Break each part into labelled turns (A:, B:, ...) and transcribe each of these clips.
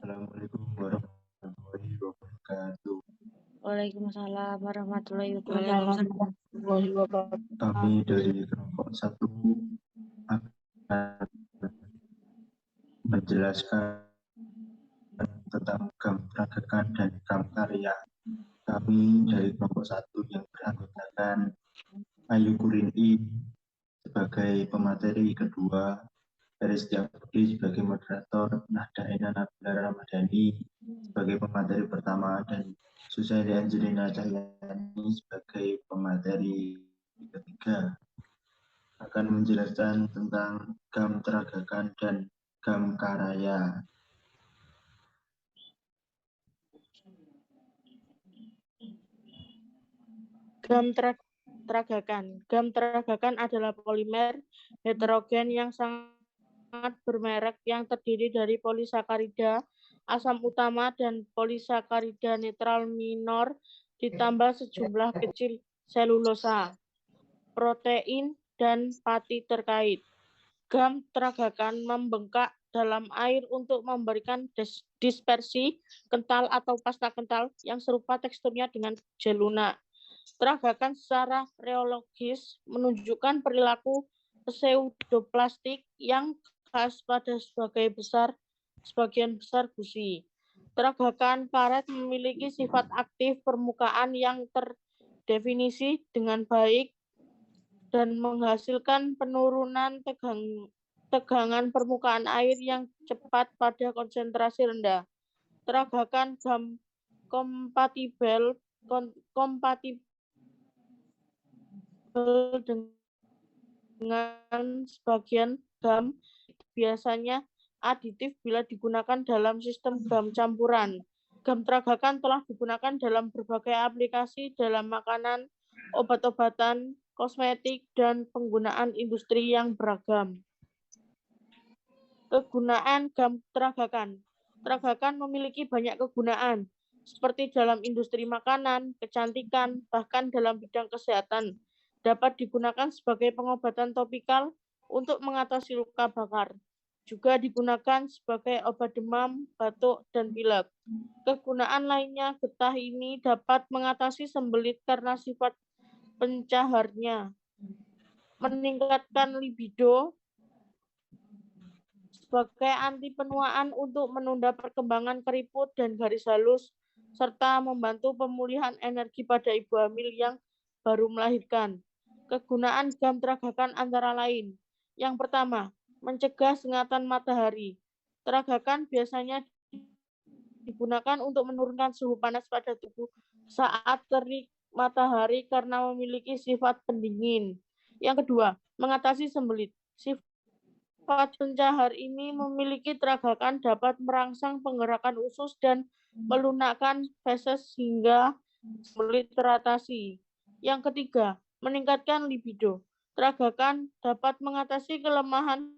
A: Assalamualaikum warahmatullahi wabarakatuh.
B: Waalaikumsalam warahmatullahi
C: Waalaikumsalam
B: wabarakatuh.
C: warahmatullahi wabarakatuh.
A: Kami dari kelompok 1 akan menjelaskan tentang GAM Tragakan dan GAM Karya. Kami dari kelompok 1 yang beranggotakan Ayu Kurini sebagai pemateri kedua, Feris Setiabudi sebagai moderator, Nahda Ena Nabila Ramadhani sebagai pemateri pertama, dan Susairi Angelina Cahyani sebagai pemateri ketiga akan menjelaskan tentang GAM Tragakan dan GAM Karya.
C: GAM Tragakan. GAM Tragakan adalah polimer heterogen yang sangat bermerek yang terdiri dari polisakarida asam utama dan polisakarida netral minor ditambah sejumlah kecil selulosa, protein, dan pati terkait. GAM Tragakan membengkak dalam air untuk memberikan dispersi kental atau pasta kental yang serupa teksturnya dengan gel lunak. Tragakan secara reologis menunjukkan perilaku pseudoplastik yang khas pada sebagian besar gusi. Tragakan karet memiliki sifat aktif permukaan yang terdefinisi dengan baik dan menghasilkan penurunan tegangan permukaan air yang cepat pada konsentrasi rendah. Tragakan GAM kompatibel dengan sebagian GAM biasanya aditif bila digunakan dalam sistem GAM campuran. GAM Tragakan telah digunakan dalam berbagai aplikasi dalam makanan, obat-obatan, kosmetik, dan penggunaan industri yang beragam. Kegunaan GAM Tragakan. Tragakan memiliki banyak kegunaan, seperti dalam industri makanan, kecantikan, bahkan dalam bidang kesehatan. Dapat digunakan sebagai pengobatan topikal untuk mengatasi luka bakar. Juga digunakan sebagai obat demam, batuk, dan pilek. Kegunaan lainnya, getah ini dapat mengatasi sembelit karena sifat pencaharnya, meningkatkan libido, sebagai anti penuaan untuk menunda perkembangan keriput dan garis halus, serta membantu pemulihan energi pada ibu hamil yang baru melahirkan. Kegunaan GAM Tragakan antara lain. Yang pertama, mencegah sengatan matahari. Tragakan biasanya digunakan untuk menurunkan suhu panas pada tubuh saat terik matahari karena memiliki sifat pendingin. Yang kedua, mengatasi sembelit. Sifat pencahar ini memiliki Tragakan dapat merangsang penggerakan usus dan melunakkan feses hingga sembelit teratasi. Yang ketiga, meningkatkan libido. Tragakan dapat mengatasi kelemahan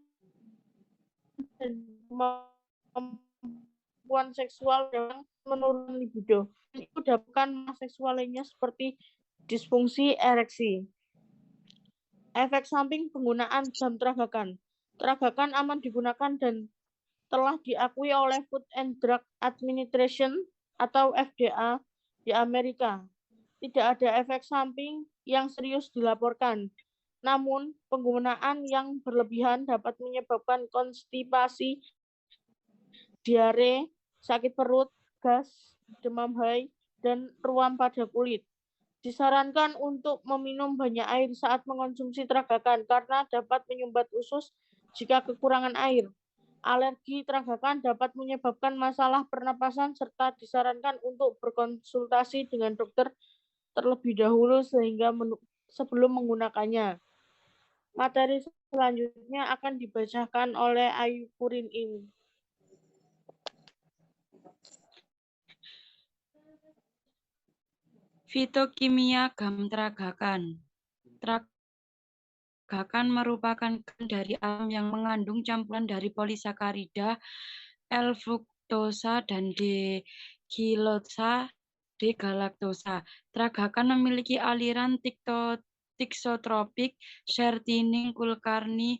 C: dan kemampuan seksual yang menurunkan libido. Itu dapatkan seksual lainnya seperti disfungsi ereksi. Efek samping penggunaan GAM Tragakan. Tragakan aman digunakan dan telah diakui oleh Food and Drug Administration atau FDA di Amerika. Tidak ada efek samping yang serius dilaporkan. Namun, penggunaan yang berlebihan dapat menyebabkan konstipasi, diare, sakit perut, gas, demam high, dan ruam pada kulit. Disarankan untuk meminum banyak air saat mengonsumsi Tragakan karena dapat menyumbat usus jika kekurangan air. Alergi Tragakan dapat menyebabkan masalah pernapasan serta disarankan untuk berkonsultasi dengan dokter terlebih dahulu sebelum menggunakannya. Materi selanjutnya akan dibacakan oleh Ayu Kurini.
B: Fitokimia GAM Tragakan. Tragakan merupakan GAM dari alam yang mengandung campuran dari polisakarida, L-fruktosa, dan D-galaktosa. Tragakan memiliki aliran tiksotropik, shirtinin, kulkarni,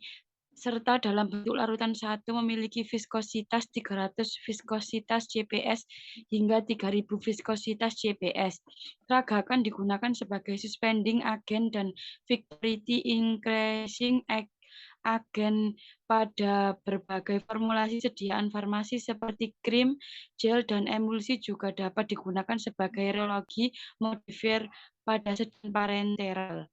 B: serta dalam bentuk larutan satu memiliki viskositas 300 viskositas CPS hingga 3000 viskositas CPS. Raga akan digunakan sebagai suspending agent dan viscosity increasing agen pada berbagai formulasi sediaan farmasi seperti krim, gel, dan emulsi juga dapat digunakan sebagai reologi modifier pada sediaan parenteral.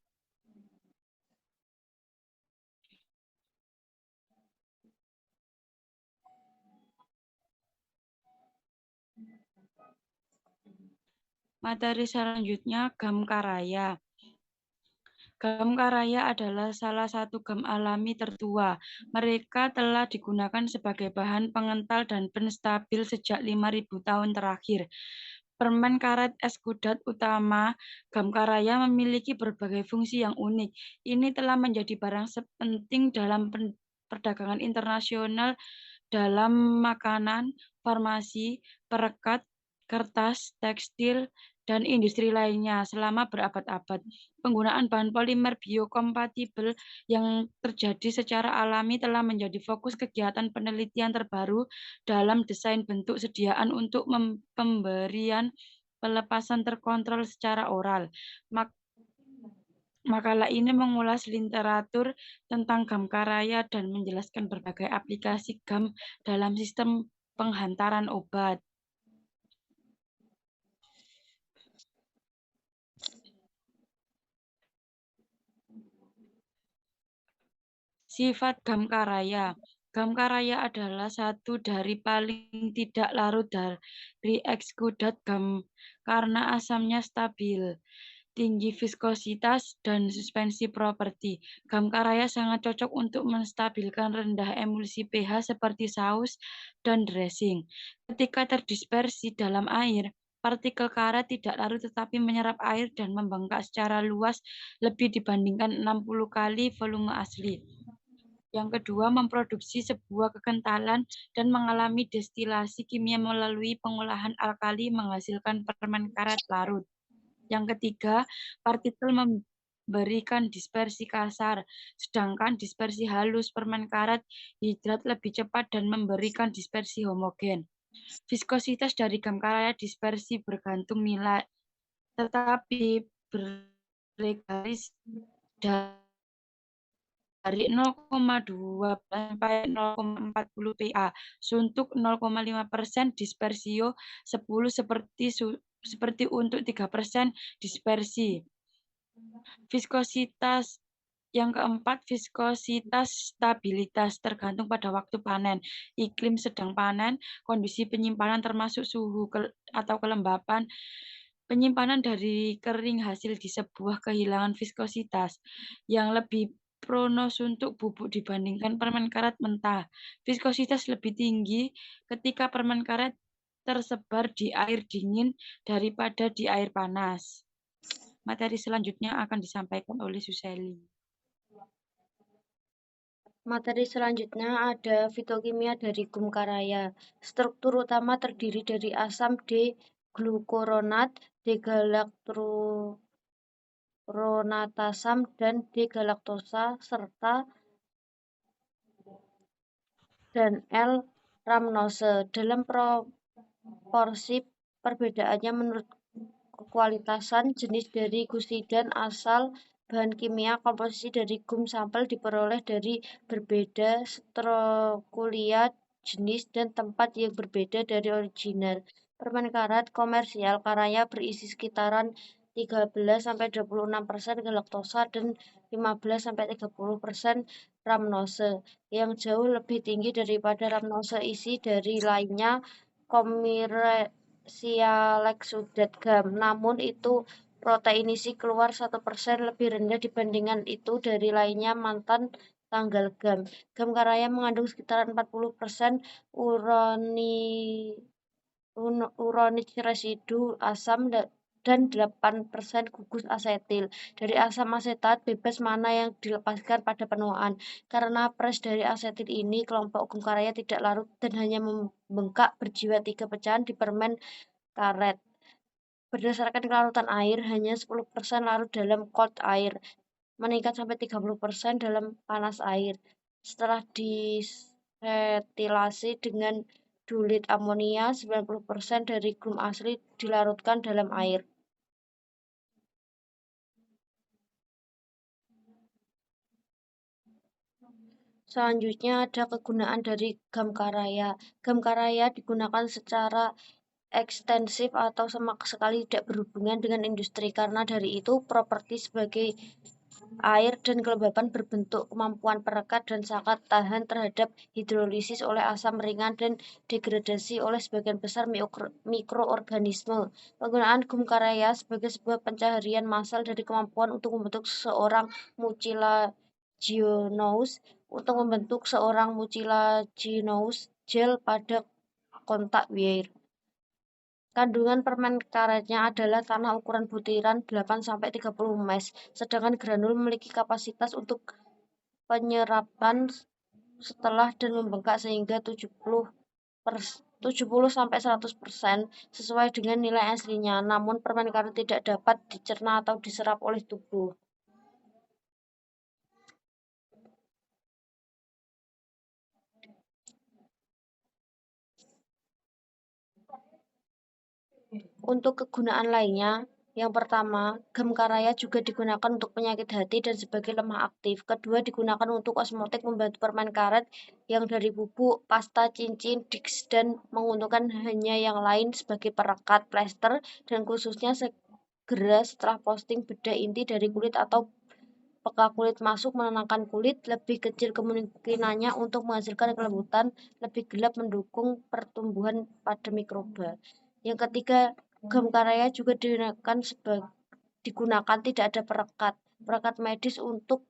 B: Materi selanjutnya gam karaya. Gam karaya adalah salah satu gam alami tertua. Mereka telah digunakan sebagai bahan pengental dan penstabil sejak 5.000 tahun terakhir. Permen karet eskudat utama gam karaya memiliki berbagai fungsi yang unik. Ini telah menjadi barang penting dalam perdagangan internasional dalam makanan, farmasi, perekat, kertas, tekstil, dan industri lainnya selama berabad-abad. Penggunaan bahan polimer biokompatibel yang terjadi secara alami telah menjadi fokus kegiatan penelitian terbaru dalam desain bentuk sediaan untuk pemberian pelepasan terkontrol secara oral. Makalah ini mengulas literatur tentang gam karaya dan menjelaskan berbagai aplikasi gam dalam sistem penghantaran obat. Sifat gam karaya. Gam karaya adalah satu dari paling tidak larut dari ekskudat gam karena asamnya stabil, tinggi viskositas, dan suspensi properti. Gam karaya sangat cocok untuk menstabilkan rendah emulsi pH seperti saus dan dressing. Ketika terdispersi dalam air, partikel karet tidak larut tetapi menyerap air dan membengkak secara luas lebih dibandingkan 60 kali volume asli. Yang kedua, memproduksi sebuah kekentalan dan mengalami destilasi kimia melalui pengolahan alkali menghasilkan permen karet larut. Yang ketiga, partikel memberikan dispersi kasar, sedangkan dispersi halus permen karet hidrat lebih cepat dan memberikan dispersi homogen. Viskositas dari gam karaya dispersi bergantung nilai, tetapi bergaris dari 0,2 sampai 0,40 PA. Suntuk 0,5% dispersio 10 seperti untuk 3% dispersi. Viskositas yang keempat, viskositas stabilitas tergantung pada waktu panen, iklim sedang panen, kondisi penyimpanan termasuk suhu atau kelembapan. Penyimpanan dari kering hasil di sebuah kehilangan viskositas yang lebih pronos untuk bubuk dibandingkan permen karet mentah. Viskositas lebih tinggi ketika permen karet tersebar di air dingin daripada di air panas. Materi selanjutnya akan disampaikan oleh Suseli.
D: Materi selanjutnya ada fitokimia dari gum karaya. Struktur utama terdiri dari asam D-glukuronat, D-galaktoronasam, dan D-galaktosa, serta dan L-ramnose. Dalam proporsi perbedaannya menurut kualitasan, jenis dari gusidan, asal bahan kimia, komposisi dari gum sampel diperoleh dari berbeda strokulia, jenis, dan tempat yang berbeda dari original. Permen karet komersial karaya berisi sekitaran 13-26% galaktosa dan 15-30% ramnose, yang jauh lebih tinggi daripada ramnose isi dari lainnya sialexudat gam. Namun itu protein isi keluar 1% lebih rendah dibandingkan itu dari lainnya mantan tanggal gam. Gam karaya mengandung sekitar 40% uronic residu asam dan 8% gugus asetil. Dari asam asetat bebas mana yang dilepaskan pada penuaan. Karena pres dari asetil ini, kelompok gum karaya tidak larut dan hanya membengkak berjiwa 3 pecahan di permen karet. Berdasarkan kelarutan air, hanya 10% larut dalam cold air, meningkat sampai 30% dalam panas air. setelah disetilasi dengan dulit amonia, 90% dari gum asli dilarutkan dalam air. Selanjutnya ada kegunaan dari gam karaya. Gam karaya digunakan secara ekstensif atau sama sekali tidak berhubungan dengan industri. Karena dari itu, properti sebagai air dan kelembapan berbentuk kemampuan perekat dan sangat tahan terhadap hidrolisis oleh asam ringan dan degradasi oleh sebagian besar mikroorganisme. Penggunaan gum karaya sebagai sebuah pencaharian massal dari kemampuan untuk membentuk seorang mucilaginous gel pada kontak wear. Kandungan permen karetnya adalah tanah ukuran butiran 8-30 mes, sedangkan granul memiliki kapasitas untuk penyerapan setelah dan membengkak sehingga 70-100% sesuai dengan nilai aslinya. Namun permen karet tidak dapat dicerna atau diserap oleh tubuh. Untuk kegunaan lainnya, yang pertama, gam karaya juga digunakan untuk penyakit hati dan sebagai lemah aktif. Kedua, digunakan untuk osmotik membantu permen karet yang dari bubuk, pasta, cincin, diks, dan menguntungkan hanya yang lain sebagai perekat, plester, dan khususnya segera setelah posting bedah inti dari kulit atau peka kulit masuk menenangkan kulit, lebih kecil kemungkinannya untuk menghasilkan kelembutan, lebih gelap mendukung pertumbuhan pada mikroba. Yang ketiga, gam karaya juga digunakan tidak ada perekat medis untuk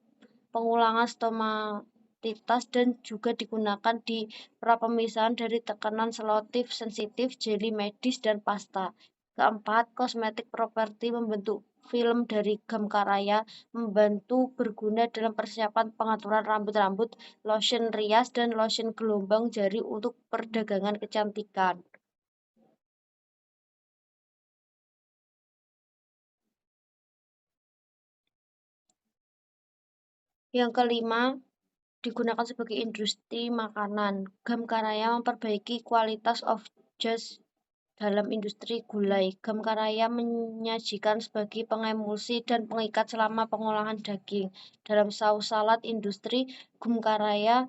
D: pengulangan stomatitis dan juga digunakan di prapemisahan dari tekanan selotif sensitif, jeli medis, dan pasta. Keempat, kosmetik properti membentuk film dari gam karaya membantu berguna dalam persiapan pengaturan rambut-rambut, lotion rias, dan lotion gelombang jari untuk perdagangan kecantikan. Yang kelima, digunakan sebagai industri makanan. Gam karaya memperbaiki kualitas off-gas dalam industri gulai. Gam karaya menyajikan sebagai pengemulsi dan pengikat selama pengolahan daging. Dalam saus salad industri, gum karaya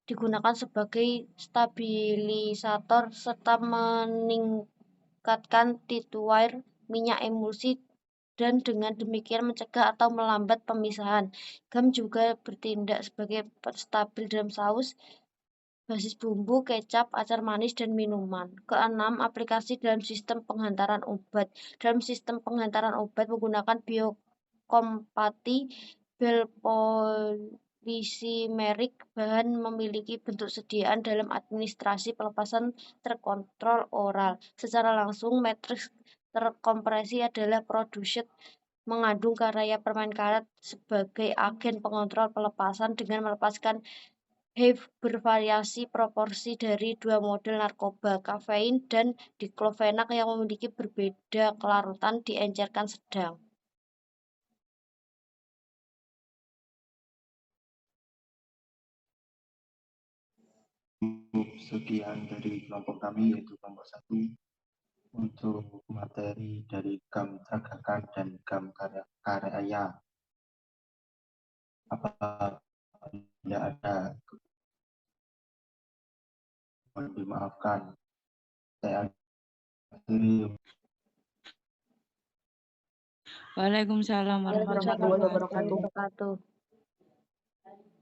D: digunakan sebagai stabilisator serta meningkatkan tituir minyak emulsi dan dengan demikian mencegah atau melambat pemisahan. Gam juga bertindak sebagai penstabil dalam saus, basis bumbu, kecap, acar manis, dan minuman. Keenam, aplikasi dalam sistem penghantaran obat. Dalam sistem penghantaran obat menggunakan biokompatibel polisimerik, bahan memiliki bentuk sediaan dalam administrasi pelepasan terkontrol oral. Secara langsung, matriks terkompresi adalah produsen mengandung karaya permen karet sebagai agen pengontrol pelepasan dengan melepaskan bervariasi proporsi dari dua model narkoba, kafein dan diklofenak yang memiliki berbeda kelarutan diencerkan sedang.
A: Sekian dari kelompok kami, yaitu kelompok 1, untuk materi dari gam tragakan dan gam karya. Apabila ada, mohon dimaafkan. Saya akhiri.
B: Waalaikumsalam warahmatullahi wabarakatuh.